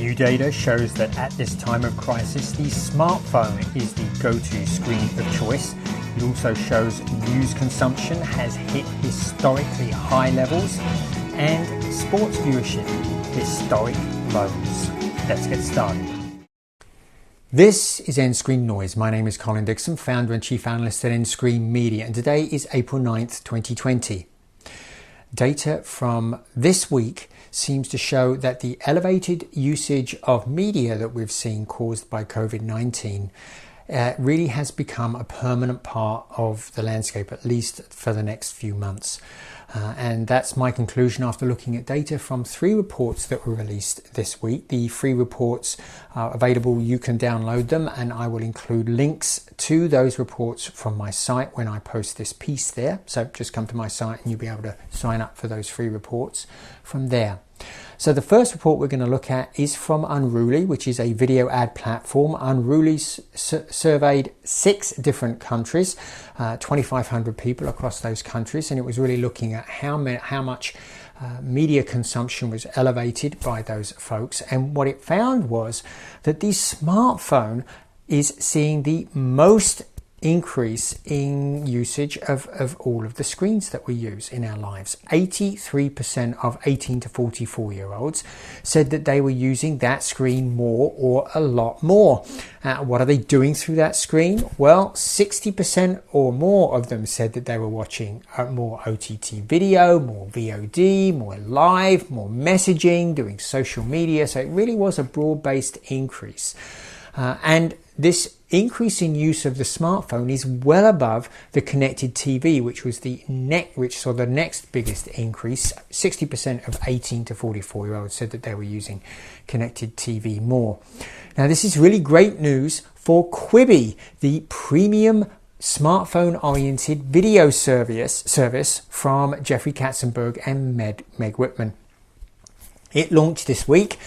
New data shows that at this time of crisis, the smartphone is the go-to screen of choice. It also shows news consumption has hit historically high levels and sports viewership historic lows. Let's get started. This is End Screen Noise. My name is Colin Dixon, founder and chief analyst at End Screen Media, and today is April 9th, 2020. Data from this week seems to show that the elevated usage of media that we've seen caused by COVID-19 really has become a permanent part of the landscape, at least for the next few months. And that's my conclusion after looking at data from 3 reports that were released this week. The free reports are available, you can download them, and I will include links to those reports from my site when I post this piece there. So just come to my site and you'll be able to sign up for those free reports from there. So the first report we're going to look at is from Unruly, which is a video ad platform. Unruly surveyed 6 different countries, 2,500 people across those countries, and it was really looking at how much media consumption was elevated by those folks. And what it found was that the smartphone is seeing the most increase in usage of all of the screens that we use in our lives. 83% of 18 to 44 year olds said that they were using that screen more or a lot more. What are they doing through that screen? Well, 60% or more of them said that they were watching more OTT video, more VOD, more live, more messaging, doing social media. So it really was a broad-based increase. And this increase in use of the smartphone is well above the connected TV, which saw the next biggest increase. 60% of 18 to 44 year olds said that they were using connected TV more. Now, this is really great news for Kwibi, the premium smartphone-oriented video service from Jeffrey Katzenberg and Meg Whitman. It launched this week.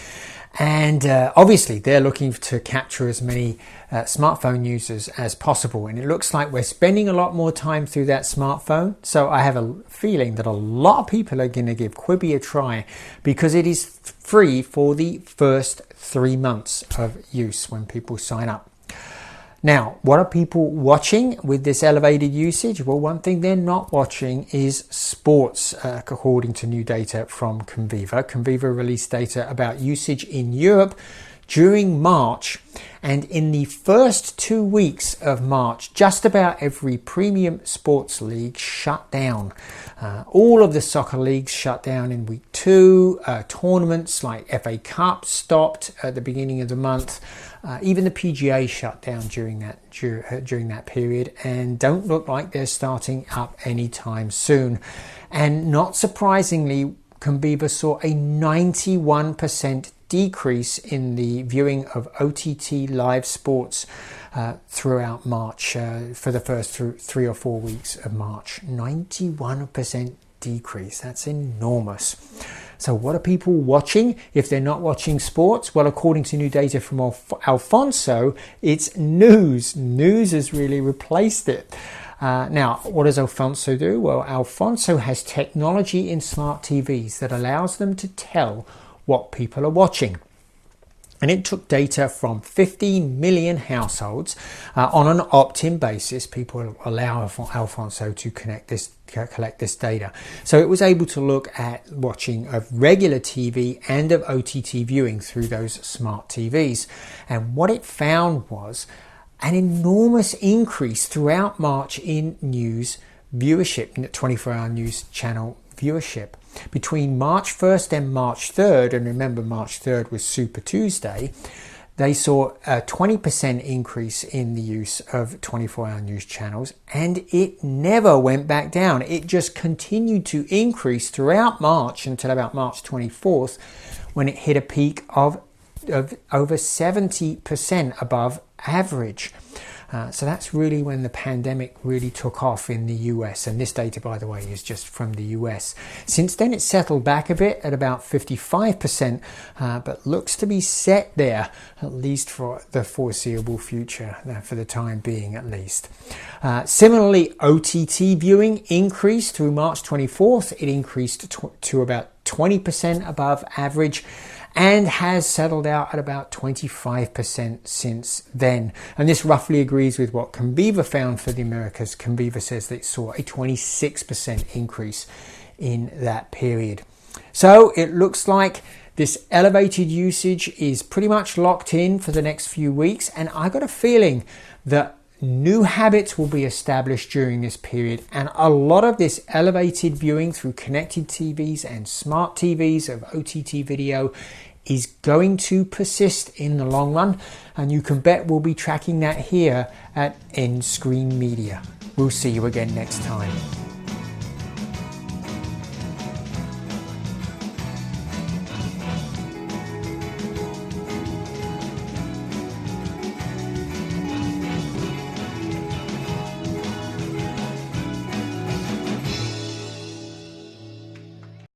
And obviously they're looking to capture as many smartphone users as possible. And it looks like we're spending a lot more time through that smartphone. So I have a feeling that a lot of people are going to give Kwibi a try because it is free for the first 3 months of use when people sign up. Now, what are people watching with this elevated usage? Well, one thing they're not watching is sports, according to new data from Conviva. Conviva released data about usage in Europe during March, and in the first 2 weeks of March, just about every premium sports league shut down. All of the soccer leagues shut down in week 2. Tournaments like FA Cup stopped at the beginning of the month. Even the PGA shut down during that period, and don't look like they're starting up anytime soon. And not surprisingly, Conviva saw a 91% decrease in the viewing of OTT live sports throughout March for the first 3 or 4 weeks of March. 91% decrease. That's enormous. So what are people watching if they're not watching sports? Well, according to new data from Alfonso, it's news. News has really replaced it. Now, what does Alfonso do? Well, Alfonso has technology in smart TVs that allows them to tell what people are watching. And it took data from 15 million households on an opt-in basis. People allow Alfonso to collect this data. So it was able to look at watching of regular TV and of OTT viewing through those smart TVs. And what it found was an enormous increase throughout March in news viewership, in the 24-hour news channel viewership. Between March 1st and March 3rd, and remember March 3rd was Super Tuesday, they saw a 20% increase in the use of 24-hour news channels, and it never went back down. It just continued to increase throughout March until about March 24th, when it hit a peak of over 70% above average. So that's really when the pandemic really took off in the US. And this data, by the way, is just from the US. Since then, it's settled back a bit at about 55%, but looks to be set there, at least for the foreseeable future, for the time being at least. Similarly, OTT viewing increased through March 24th. It increased to about 20% above average. and has settled out at about 25% since then. And this roughly agrees with what Conviva found for the Americas. Conviva says that it saw a 26% increase in that period. So it looks like this elevated usage is pretty much locked in for the next few weeks, and I got a feeling that new habits will be established during this period, and a lot of this elevated viewing through connected TVs and smart TVs of OTT video is going to persist in the long run, and you can bet we'll be tracking that here at End Screen Media. We'll see you again next time.